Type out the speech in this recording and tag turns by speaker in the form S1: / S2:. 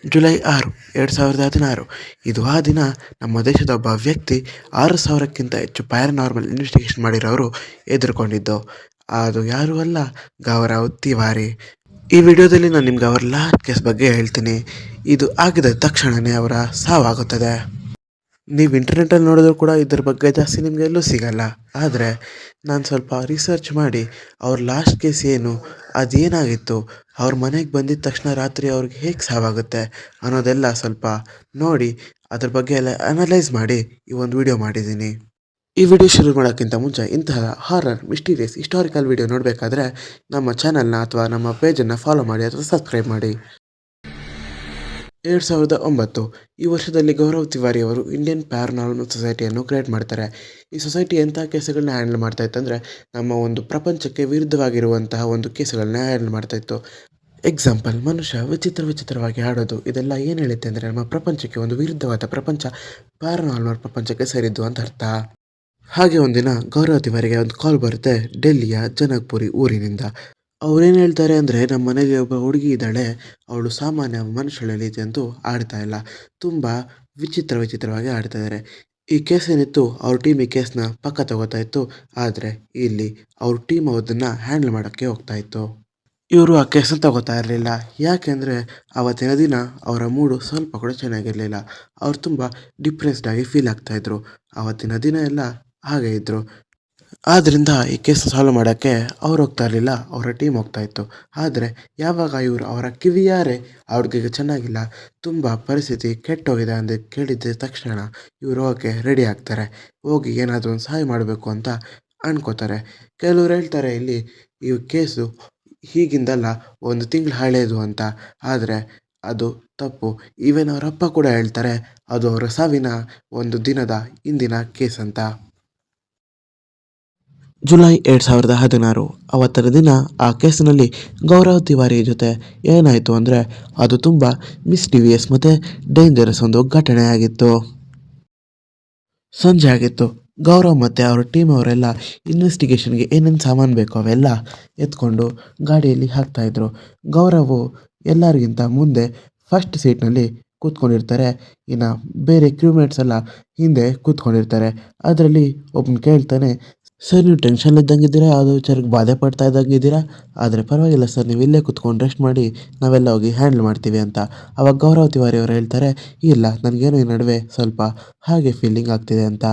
S1: July 6, 2016 ಇದು ಆ ದಿನ ನಮ್ಮ ದೇಶದ ಒಬ್ಬ ವ್ಯಕ್ತಿ 6,000ಕ್ಕಿಂತ ಹೆಚ್ಚು ಪ್ಯಾರಾನಾರ್ಮಲ್ ಇನ್ವೆಸ್ಟಿಗೇಷನ್ ಮಾಡಿರೋರು ಎದುರುಕೊಂಡಿದ್ದು. ಅದು ಯಾರೂ ಅಲ್ಲ, ಗೌರವ್ ತಿವಾರಿ. ಈ ವಿಡಿಯೋದಲ್ಲಿ ನಾನು ನಿಮ್ಗೆ ಅವರ ಲಾಸ್ಟ್ ಕೇಸ್ ಬಗ್ಗೆ ಹೇಳ್ತೀನಿ. ಇದು ಆಗಿದ ತಕ್ಷಣವೇ ಅವರ ಸಾವಾಗುತ್ತದೆ. ನೀವು ಇಂಟರ್ನೆಟಲ್ಲಿ ನೋಡಿದ್ರು ಕೂಡ ಇದ್ರ ಬಗ್ಗೆ ಜಾಸ್ತಿ ನಿಮಗೆ ಎಲ್ಲೂ ಸಿಗಲ್ಲ. ಆದರೆ ನಾನು ಸ್ವಲ್ಪ ರಿಸರ್ಚ್ ಮಾಡಿ ಅವ್ರ ಲಾಸ್ಟ್ ಕೇಸ್ ಏನು, ಅದೇನಾಗಿತ್ತು, ಅವ್ರ ಮನೆಗೆ ಬಂದಿದ್ದ ತಕ್ಷಣ ರಾತ್ರಿ ಅವ್ರಿಗೆ ಹೇಗೆ ಸಾವಾಗುತ್ತೆ ಅನ್ನೋದೆಲ್ಲ ಸ್ವಲ್ಪ ನೋಡಿ ಅದ್ರ ಬಗ್ಗೆ ಎಲ್ಲ ಅನಲೈಸ್ ಮಾಡಿ ಈ ಒಂದು ವಿಡಿಯೋ ಮಾಡಿದ್ದೀನಿ. ಈ ವಿಡಿಯೋ ಶುರು ಮಾಡೋಕ್ಕಿಂತ ಮುಂಚೆ ಇಂತಹ ಹಾರರ್, ಮಿಸ್ಟೀರಿಯಸ್, ಹಿಸ್ಟಾರಿಕಲ್ ವಿಡಿಯೋ ನೋಡಬೇಕಾದ್ರೆ ನಮ್ಮ ಚಾನಲ್ನ ಅಥವಾ ನಮ್ಮ ಪೇಜನ್ನು ಫಾಲೋ ಮಾಡಿ ಅಥವಾ ಸಬ್ಸ್ಕ್ರೈಬ್ ಮಾಡಿ. 2009 ಈ ವರ್ಷದಲ್ಲಿ ಗೌರವ್ ತಿವಾರಿ ಅವರು ಇಂಡಿಯನ್ ಪ್ಯಾರಾನಾರ್ಮಲ್ ಸೊಸೈಟಿಯನ್ನು ಕ್ರಿಯೇಟ್ ಮಾಡ್ತಾರೆ. ಈ ಸೊಸೈಟಿ ಎಂಥ ಕೇಸುಗಳನ್ನ ಹ್ಯಾಂಡಲ್ ಮಾಡ್ತಾ ಇತ್ತು ಅಂದರೆ, ನಮ್ಮ ಒಂದು ಪ್ರಪಂಚಕ್ಕೆ ವಿರುದ್ಧವಾಗಿರುವಂತಹ ಒಂದು ಕೇಸುಗಳನ್ನ ಹ್ಯಾಂಡಲ್ ಮಾಡ್ತಾ ಇತ್ತು. ಎಕ್ಸಾಂಪಲ್, ಮನುಷ್ಯ ವಿಚಿತ್ರವಾಗಿ ಆಡೋದು. ಇದೆಲ್ಲ ಏನು ಹೇಳುತ್ತೆ ಅಂದರೆ, ನಮ್ಮ ಪ್ರಪಂಚಕ್ಕೆ ಒಂದು ವಿರುದ್ಧವಾದ ಪ್ರಪಂಚ, ಪ್ಯಾರಾನಾರ್ಮಲ್ ಪ್ರಪಂಚಕ್ಕೆ ಸೇರಿದ್ದು ಅಂತ ಅರ್ಥ. ಹಾಗೆ ಒಂದಿನ ಗೌರವ್ ತಿವಾರಿಗೆ ಒಂದು ಕಾಲ್ ಬರುತ್ತೆ ಡೆಲ್ಲಿಯ ಜನಕ್ಪುರಿ ಊರಿನಿಂದ. ಅವ್ರೇನು ಹೇಳ್ತಾರೆ ಅಂದರೆ, ನಮ್ಮ ಮನೇಲಿ ಒಬ್ಬ ಹುಡುಗಿ ಇದ್ದಾಳೆ, ಅವಳು ಸಾಮಾನ್ಯ ಮನುಷ್ಯಳಲ್ಲಿ ಅಂತ ಆಡ್ತಾ ಇಲ್ಲ, ತುಂಬ ವಿಚಿತ್ರವಾಗಿ ಆಡ್ತಾ ಇದ್ದಾರೆ. ಈ ಕೇಸ್ ಏನಿತ್ತು, ಅವ್ರ ಟೀಮ್ ಈ ಕೇಸ್ನ ಪಕ್ಕ ತಗೋತಾ ಇತ್ತು. ಆದರೆ ಇಲ್ಲಿ ಅವ್ರ ಟೀಮ್ ಅದನ್ನು ಹ್ಯಾಂಡಲ್ ಮಾಡೋಕ್ಕೆ ಹೋಗ್ತಾ ಇತ್ತು. ಇವರು ಆ ಕೇಸನ್ನ ತಗೋತಾ ಇರಲಿಲ್ಲ. ಯಾಕೆಂದರೆ ಆವತ್ತಿನ ದಿನ ಅವರ ಮೂಡು ಸ್ವಲ್ಪ ಕೂಡ ಚೆನ್ನಾಗಿರಲಿಲ್ಲ. ಅವ್ರು ತುಂಬ ಡಿಪ್ರೆಸ್ಡ್ ಆಗಿ ಫೀಲ್ ಆಗ್ತಾಯಿದ್ರು. ಆವತ್ತಿನ ದಿನ ಎಲ್ಲ ಹಾಗೆ ಇದ್ದರು. ಆದ್ದರಿಂದ ಈ ಕೇಸ್ ಸಾಲ್ವ್ ಮಾಡೋಕ್ಕೆ ಅವ್ರು ಹೋಗ್ತಾ ಇರಲಿಲ್ಲ, ಅವರ ಟೀಮ್ ಹೋಗ್ತಾ ಇತ್ತು. ಆದರೆ ಯಾವಾಗ ಇವರು ಅವರ ಕಿವಿಯಾರೆ ಅವ್ರಿಗೆ ಚೆನ್ನಾಗಿಲ್ಲ, ತುಂಬ ಪರಿಸ್ಥಿತಿ ಕೆಟ್ಟೋಗಿದೆ ಅಂತ ಕೇಳಿದ ತಕ್ಷಣ ಇವರು ಹೋಗೋಕ್ಕೆ ರೆಡಿ ಆಗ್ತಾರೆ. ಹೋಗಿ ಏನಾದರೂ ಒಂದು ಸಹಾಯ ಮಾಡಬೇಕು ಅಂತ ಅನ್ಕೋತಾರೆ. ಕೆಲವ್ರು ಹೇಳ್ತಾರೆ ಇಲ್ಲಿ ಈ ಕೇಸು ಹೀಗಿಂದಲ್ಲ, 1 ತಿಂಗಳು ಹಳೇದು ಅಂತ. ಆದರೆ ಅದು ತಪ್ಪು. ಈವನ್ ಅವರಪ್ಪ ಕೂಡ ಹೇಳ್ತಾರೆ ಅದು ಅವರ ಸಾವಿನ 1 ದಿನದ ಹಿಂದಿನ ಕೇಸ್ ಅಂತ. ಜುಲೈ 2016 ಅವತ್ತಿನ ದಿನ ಆ ಕೇಸಿನಲ್ಲಿ ಗೌರವ್ ತಿವಾರಿ ಜೊತೆ ಏನಾಯಿತು ಅಂದರೆ, ಅದು ತುಂಬ ಮಿಸ್ಟೀರಿಯಸ್ ಮತ್ತು ಡೇಂಜರಸ್ ಒಂದು ಘಟನೆ ಆಗಿತ್ತು. ಸಂಜೆ ಆಗಿತ್ತು. ಗೌರವ್ ಮತ್ತು ಅವ್ರ ಟೀಮ್ ಅವರೆಲ್ಲ ಇನ್ವೆಸ್ಟಿಗೇಷನ್ಗೆ ಏನೇನು ಸಾಮಾನು ಬೇಕೋ ಅವೆಲ್ಲ ಎತ್ಕೊಂಡು ಗಾಡಿಯಲ್ಲಿ ಹಾಕ್ತಾಯಿದ್ರು. ಗೌರವ್ ಎಲ್ಲರಿಗಿಂತ ಮುಂದೆ ಫಸ್ಟ್ ಸೀಟ್ನಲ್ಲಿ ಕೂತ್ಕೊಂಡಿರ್ತಾರೆ. ಇನ್ನು ಬೇರೆ ಕ್ರೂಮೇಟ್ಸ್ ಎಲ್ಲ ಹಿಂದೆ ಕೂತ್ಕೊಂಡಿರ್ತಾರೆ. ಅದರಲ್ಲಿ ಒಬ್ಬನು ಕೇಳ್ತಾನೆ, ಸರ್ ನೀವು ಟೆನ್ಷನ್ಲಿದ್ದಂಗಿದ್ದೀರಾ, ಯಾವುದೋ ವಿಚಾರಕ್ಕೆ ಬಾಧೆ ಪಡ್ತಾ ಇದ್ದಂಗಿದ್ದೀರಾ, ಆದರೆ ಪರವಾಗಿಲ್ಲ ಸರ್, ನೀವು ಇಲ್ಲೇ ಕೂತ್ಕೊಂಡು ರೆಸ್ಟ್ ಮಾಡಿ, ನಾವೆಲ್ಲ ಹೋಗಿ ಹ್ಯಾಂಡಲ್ ಮಾಡ್ತೀವಿ ಅಂತ. ಆವಾಗ ಗೌರವ್ ತಿವಾರಿ ಅವರು ಹೇಳ್ತಾರೆ, ಇಲ್ಲ ನನಗೇನೋ ಈ ನಡುವೆ ಸ್ವಲ್ಪ ಹಾಗೆ ಫೀಲಿಂಗ್ ಆಗ್ತಿದೆ ಅಂತ.